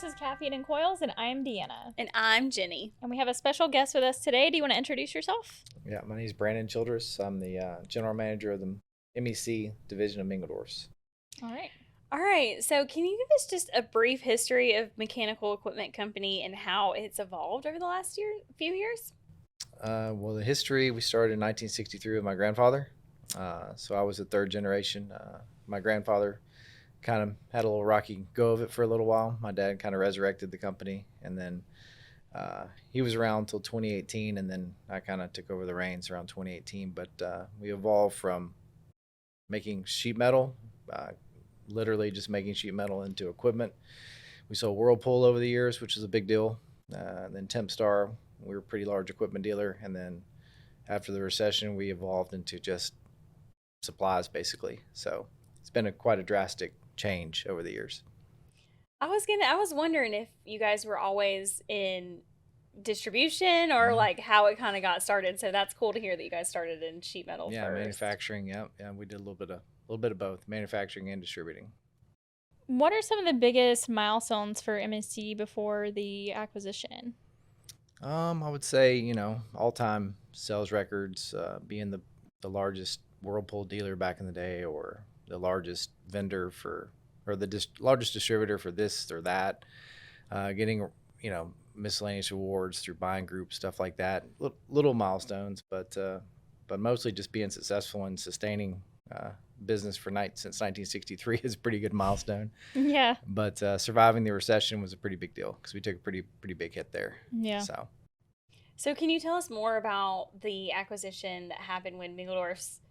This is Caffeine and Coils, and I'm Deanna. And I'm Jenny. And we have a special guest with us today. Do you want to introduce yourself? Yeah, my name is Brandon Childress. I'm the general manager of the MEC division of Mingledorf's. All right. All right, so can you give us just a brief history of Mechanical Equipment Company and how it's evolved over the last few years? Well, the history, we started in 1963 with my grandfather. So I was the third generation. My grandfather kind of had a little rocky go of it for a little while. My dad kind of resurrected the company, and then he was around until 2018, and then I kind of took over the reins around 2018. But we evolved from making sheet metal, literally just making sheet metal into equipment. We sold Whirlpool over the years, which is a big deal. Then Tempstar, we were a pretty large equipment dealer. And then after the recession, we evolved into just supplies, basically. So it's been quite a drastic change over the years. I was wondering if you guys were always in distribution or like how it kind of got started. So that's cool to hear that you guys started in sheet metal Yeah, first. manufacturing. Yeah, we did a little bit of both, manufacturing and distributing. What are some of the biggest milestones for MSC before the acquisition? I would say, all-time sales records, being the largest Whirlpool dealer back in the day, or the largest vendor or the largest distributor for this or that, getting, miscellaneous awards through buying groups, stuff like that. Little milestones, but mostly just being successful in sustaining business since 1963 is a pretty good milestone. Yeah. But surviving the recession was a pretty big deal because we took a pretty big hit there. Yeah. So can you tell us more about the acquisition that happened when Mingledorf's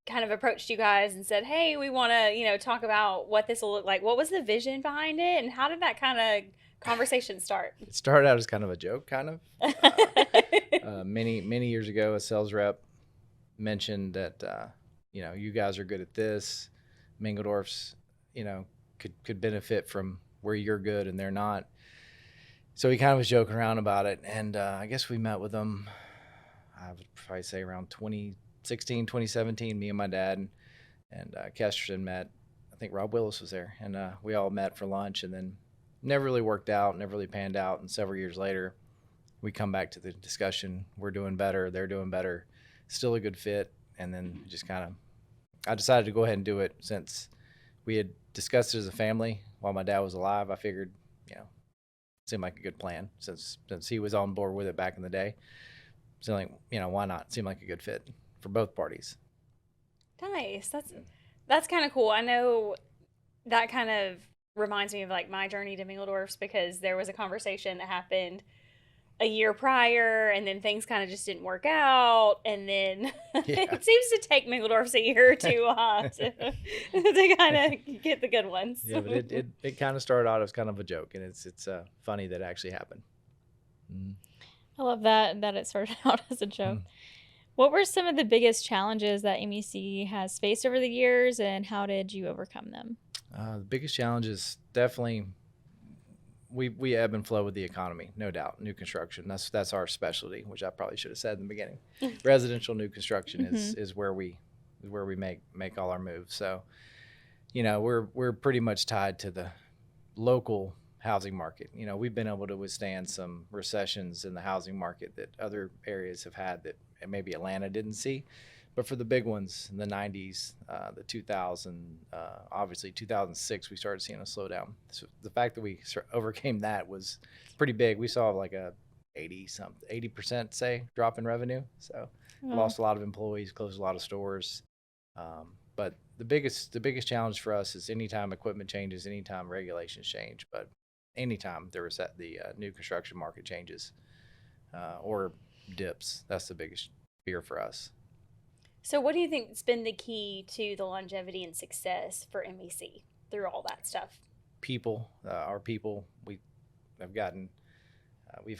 kind of approached you guys and said, hey, we want to, talk about what this will look like? What was the vision behind it, and how did that kind of conversation start? It started out as kind of a joke, many years ago, a sales rep mentioned that, you guys are good at this. Mingledorf's, could benefit from where you're good and they're not. So he kind of was joking around about it. And I guess we met with them, I would probably say around 2016, 2017, me and my dad and Kesterson met. I think Rob Willis was there. And we all met for lunch, and then never really worked out, never really panned out. And several years later, we come back to the discussion. We're doing better. They're doing better. Still a good fit. And then just I decided to go ahead and do it since we had discussed it as a family while my dad was alive. I figured, seemed like a good plan since he was on board with it back in the day. So like, why not? Seemed like a good fit for both parties. Nice. That's kind of cool. I know that kind of reminds me of like my journey to Mingledorf's, because there was a conversation that happened a year prior, and then things kind of just didn't work out, and then it seems to take Mingledorf's a year or two to kind of get the good ones. Yeah, but it kind of started out as kind of a joke, and it's funny that it actually happened. I love that it started out as a joke. What were some of the biggest challenges that MEC has faced over the years, and how did you overcome them? The biggest challenge is definitely we ebb and flow with the economy, no doubt. New construction, that's our specialty, which I probably should have said in the beginning. Residential new construction is where we make all our moves. So, we're pretty much tied to the local housing market. We've been able to withstand some recessions in the housing market that other areas have had that maybe Atlanta didn't see. But for the big ones in the 90s, the 2000, obviously 2006, we started seeing a slowdown. So the fact that we overcame that was pretty big. We saw like a 80% say drop in revenue. So lost a lot of employees, closed a lot of stores. But the biggest challenge for us is anytime equipment changes, anytime regulations change, but anytime there was the new construction market changes or dips, that's the biggest fear for us. So what do you think has been the key to the longevity and success for MEC through all that stuff? People, our people. We've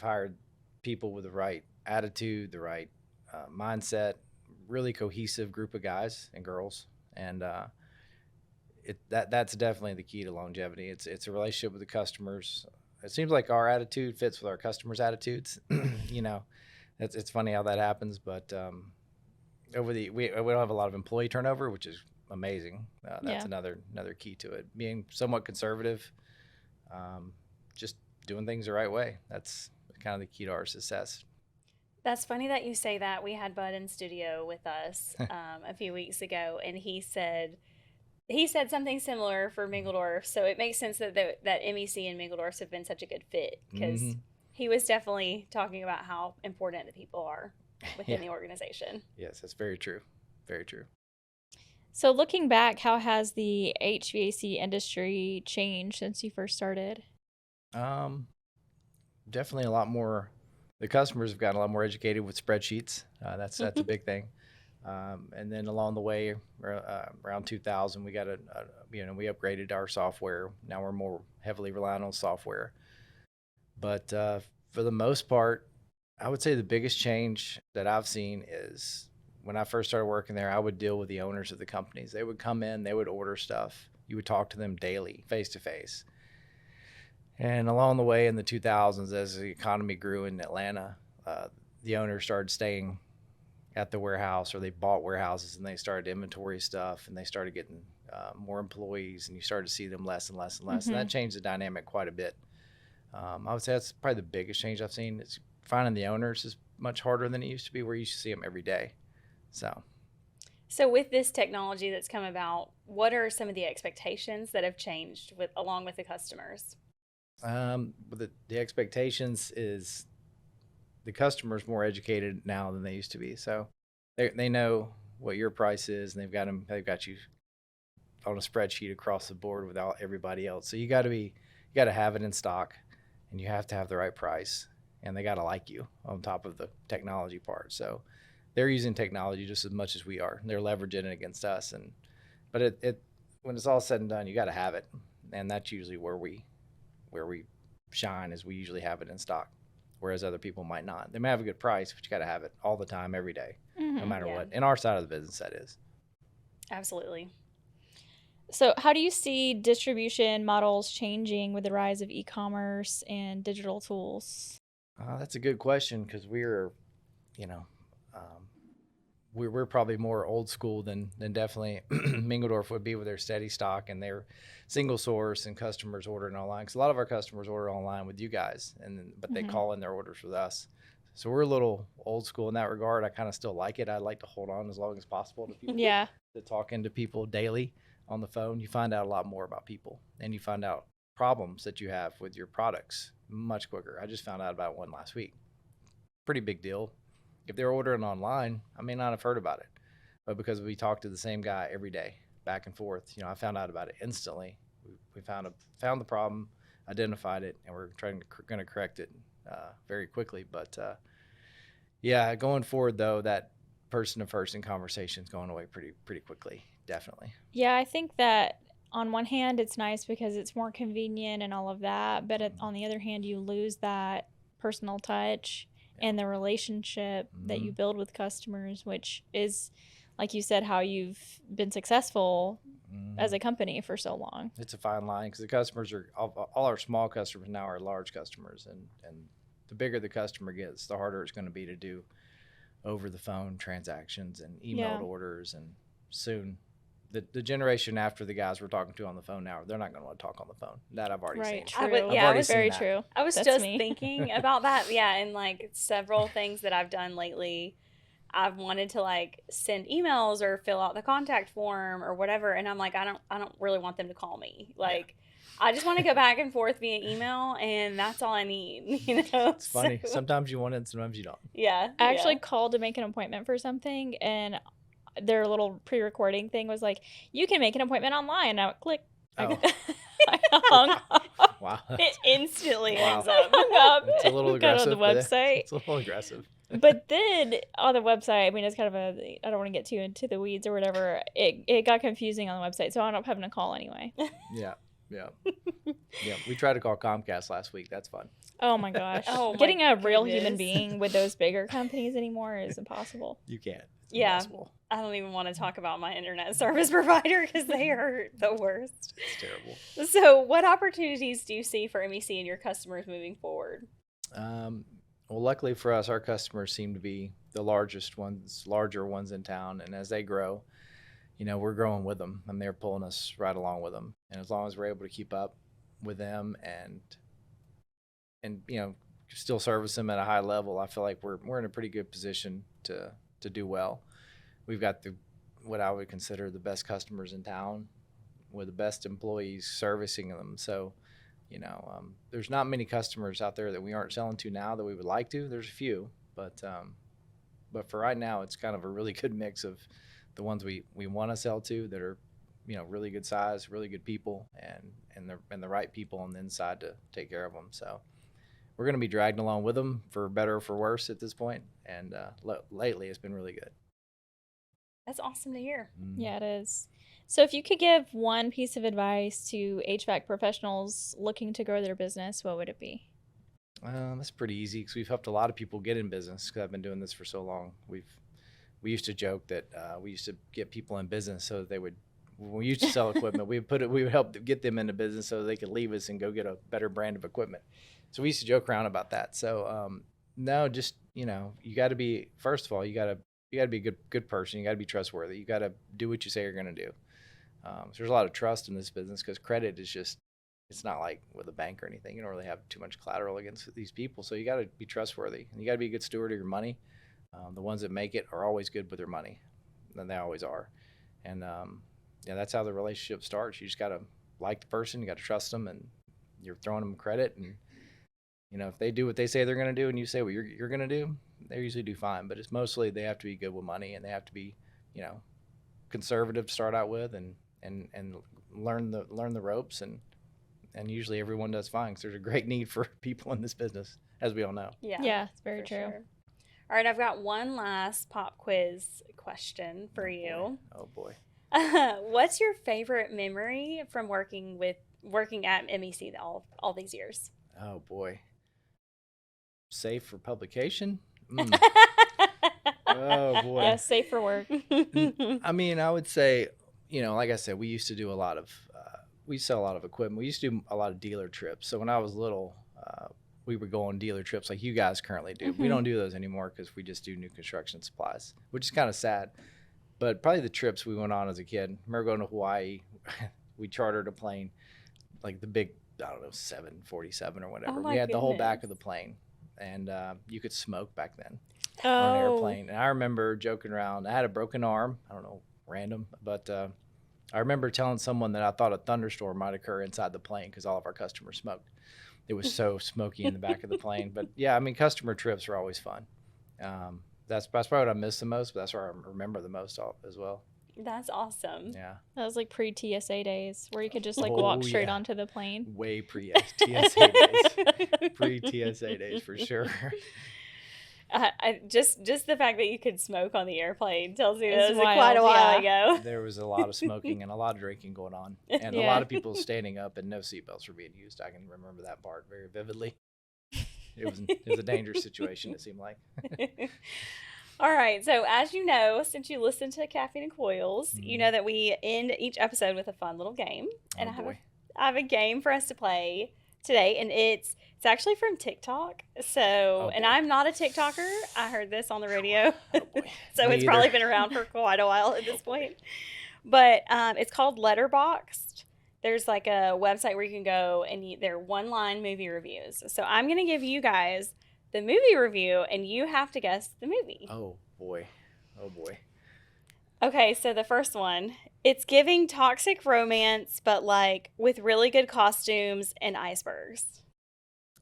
hired people with the right attitude, the right mindset, really cohesive group of guys and girls, and that's definitely the key to longevity. It's a relationship with the customers. It seems like our attitude fits with our customers' attitudes. It's funny how that happens, but we don't have a lot of employee turnover, which is amazing. That's another key to it. Being somewhat conservative, just doing things the right way. That's kind of the key to our success. That's funny that you say that. We had Bud in studio with us a few weeks ago, and he said something similar for Mingledorf. So it makes sense that that MEC and Mingledorf have been such a good fit, because he was definitely talking about how important the people are within the organization. Yes, that's very true. Very true. So looking back, how has the HVAC industry changed since you first started? Definitely a lot more. The customers have gotten a lot more educated with spreadsheets. That's a big thing. And then along the way, around 2000, we got we upgraded our software. Now we're more heavily reliant on software. But for the most part, I would say the biggest change that I've seen is when I first started working there, I would deal with the owners of the companies. They would come in, they would order stuff. You would talk to them daily, face to face. And along the way in the 2000s, as the economy grew in Atlanta, the owners started staying at the warehouse, or they bought warehouses and they started inventory stuff, and they started getting more employees, and you started to see them less and less and less. And that changed the dynamic quite a bit. I would say that's probably the biggest change I've seen. Is finding the owners is much harder than it used to be, where you used to see them every day. So with this technology that's come about, what are some of the expectations that have changed along with the customers? But the expectations is the customer's more educated now than they used to be. So they know what your price is, and they've got you on a spreadsheet across the board without everybody else. So you got to have it in stock, and you have to have the right price, and they got to like you on top of the technology part. So they're using technology just as much as we are. They're leveraging it against us. But it when it's all said and done, you got to have it. And that's usually where we shine, is we usually have it in stock, whereas other people might not. They may have a good price, but you got to have it all the time, every day, no matter what. In our side of the business, that is. Absolutely. So how do you see distribution models changing with the rise of e-commerce and digital tools? That's a good question, because we're probably more old school than definitely Mingledorf would be with their steady stock and their single source and customers ordering online. Because a lot of our customers order online with you guys, but they call in their orders with us. So we're a little old school in that regard. I kind of still like it. I'd like to hold on as long as possible to people. Yeah. To talking to people daily on the phone, you find out a lot more about people, and you find out problems that you have with your products much quicker. I just found out about one last week. Pretty big deal. If they're ordering online, I may not have heard about it, but because we talk to the same guy every day, back and forth, I found out about it instantly. We found the problem, identified it, and we're going to correct it very quickly. But going forward though, that person-to-person conversation is going away pretty quickly, definitely. Yeah, I think that on one hand, it's nice because it's more convenient and all of that, but on the other hand, you lose that personal touch and the relationship that you build with customers, which is, like you said, how you've been successful as a company for so long. It's a fine line, because the customers are all our small customers now are large customers, and the bigger the customer gets, the harder it's going to be to do over the phone transactions and emailed orders. And soon the generation after the guys we're talking to on the phone now, they're not going to want to talk on the phone. That I've already seen. True. Very true. I was That's just me. thinking about that. Yeah, and like several things that I've done lately, I've wanted to like send emails or fill out the contact form or whatever, and I'm like, I don't really want them to call me. Like, I just want to go back and forth via email, and that's all I need. It's funny. Sometimes you want it, and sometimes you don't. Yeah. I actually called to make an appointment for something, and their little pre-recording thing was like, you can make an appointment online. And I would click. Oh. I hung up. Wow. It instantly ends up. It's a little aggressive. On the website. It's a little aggressive. But then on the website, I mean, it's kind of I don't want to get too into the weeds or whatever. It got confusing on the website, so I ended up having to call anyway. Yeah. We tried to call Comcast last week. That's fun. Oh my gosh. Getting a real human being with those bigger companies anymore is impossible. You can't. It's impossible. I don't even want to talk about my internet service provider, because they are the worst. It's terrible. So what opportunities do you see for MEC and your customers moving forward? Well, luckily for us, our customers seem to be the larger ones in town. And as they grow, we're growing with them, and they're pulling us right along with them. And as long as we're able to keep up with them and and still service them at a high level, I feel like we're in a pretty good position to do well. We've got what I would consider the best customers in town with the best employees servicing them. So, there's not many customers out there that we aren't selling to now that we would like to. There's a few, but for right now, it's kind of a really good mix of the ones we want to sell to that are, really good size, really good people, and the right people on the inside to take care of them. So we're going to be dragged along with them for better or for worse at this point. And lately, it's been really good. That's awesome to hear. Yeah, it is. So if you could give one piece of advice to HVAC professionals looking to grow their business, what would it be? That's pretty easy because we've helped a lot of people get in business because I've been doing this for so long. We used to joke that we used to get people in business so that they would, when we used to sell equipment, we would help get them into business so they could leave us and go get a better brand of equipment. So we used to joke around about that. So no, just, you got to be, first of all, you got to be a good person. You got to be trustworthy. You got to do what you say you're going to do. So there's a lot of trust in this business because credit is just, it's not like with a bank or anything. You don't really have too much collateral against these people. So you got to be trustworthy and you got to be a good steward of your money. The ones that make it are always good with their money. And they always are. And that's how the relationship starts. You just got to like the person. You got to trust them, and you're throwing them credit. And, if they do what they say they're going to do and you say what you're going to do, they usually do fine. But it's mostly they have to be good with money, and they have to be, conservative to start out with and learn the ropes. And usually everyone does fine because there's a great need for people in this business, as we all know. Yeah, it's very true. Sure. All right, I've got one last pop quiz question for you. Oh boy. What's your favorite memory from working at MEC all these years? Oh boy. Safe for publication? Oh boy. Yeah, safe for work. I mean, I would say, like I said, we used to do we sell a lot of equipment. We used to do a lot of dealer trips. So when I was little, we would go on dealer trips like you guys currently do. We don't do those anymore because we just do new construction supplies, which is kind of sad. But probably the trips we went on as a kid. I remember going to Hawaii. We chartered a plane, like the big, 747 or whatever. Oh, we had the whole goodness. back of the plane, and you could smoke back then Oh, on an airplane. And I remember joking around. I had a broken arm. I don't know, random, but I remember telling someone that I thought a thunderstorm might occur inside the plane because all of our customers smoked. It was so smoky in the back of the plane. But yeah, I mean, customer trips are always fun. That's probably what I miss the most, but that's what I remember the most as well. That's awesome. Yeah. that was like pre-TSA days where you could just walk straight yeah. onto the plane. Way pre-TSA days. Pre-TSA days for sure. Just the fact that you could smoke on the airplane tells me that It's was quite a wild, while yeah. ago. There was a lot of smoking and a lot of drinking going on, and a Yeah. lot of people standing up, and no seatbelts were being used. I can remember that part very vividly. It was a dangerous situation, it seemed like. All right. So as you know, since you listen to Caffeine and Coils, you know that we end each episode with a fun little game. And Oh, boy. I have a game for us to play today, and it's actually from TikTok. So, and boy. I'm not a TikToker. I heard this on the radio. Oh, boy. So Me it's probably either. been around for quite a while at this point. But it's called Letterboxd. There's like a website where you can go and they're one-line movie reviews. So I'm going to give you guys the movie review, and you have to guess the movie. Oh boy. Oh boy. Okay, so the first one, it's giving toxic romance, but like with really good costumes and icebergs.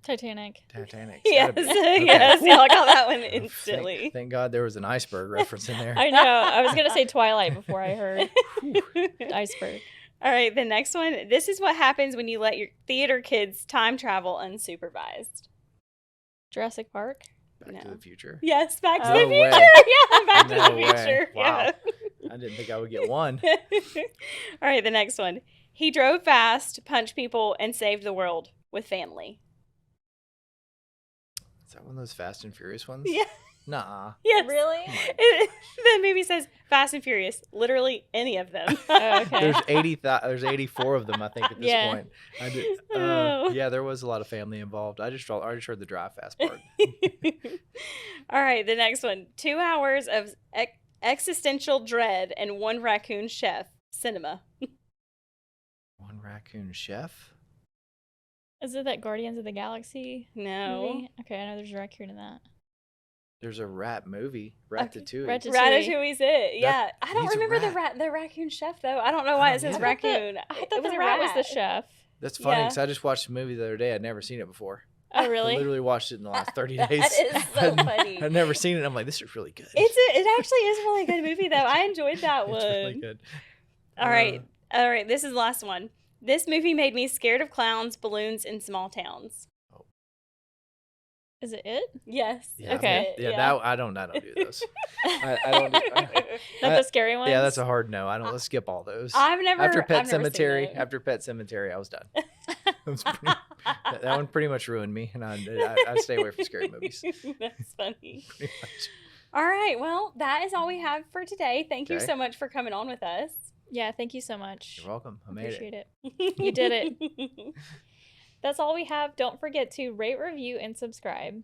Titanic. Titanic. Yes, Okay. yes, y'all got that one instantly. Thank God there was an iceberg reference in there. I know. I was going to say Twilight before I heard iceberg. All right, the next one. This is what happens when you let your theater kids time travel unsupervised. Jurassic Park. Back to No. the Future. Yes, Back to Oh. the No Future. way. Yeah, Back to No the way. Future. Wow. I didn't think I would get one. Yeah. All right, the next one. He drove fast, punched people, and saved the world with family. Is that one of those Fast and Furious ones? Yeah. Nah. Yes. Really? The movie says Fast and Furious. Literally any of them. Oh, okay. There's 84 of them, I think, at this Yeah. point. I did, Oh. yeah, there was a lot of family involved. I just heard the drive fast part. All right, the next one. 2 hours of existential dread and one raccoon chef. Cinema. One raccoon chef? Is it that Guardians of the Galaxy No. movie? Okay, I know there's a raccoon in that. There's a rat movie, Ratatouille. Ratatouille. Ratatouille's it. Yeah. I don't he's a remember rat. the raccoon chef though. I don't know why I it don't says either. raccoon. I It thought was the a rat was the rat. chef. That's funny Yeah. because I just watched the movie the other day. I'd never seen it before. Oh, I really? literally watched it in the last 30 days. That is so funny. I'd never seen it. I'm like, this is really good. It actually is a really good movie though. I enjoyed that one. It's really good. All right. This is the last one. This movie made me scared of clowns, balloons, and small towns. Is it it? Yes. Yeah, Okay. That I don't do those. I don't. That's a scary one. Yeah, that's a hard no. Let's skip all those. I've never After I've Pet never seen Cemetery, it. I was done. That one pretty much ruined me, and I stay away from scary movies. That's funny. Pretty much. All right. Well, that is all we have for today. Thank you Okay. so much for coming on with us. Yeah, thank you so much. You're welcome. I made Appreciate it. it. You did it. That's all we have. Don't forget to rate, review, and subscribe.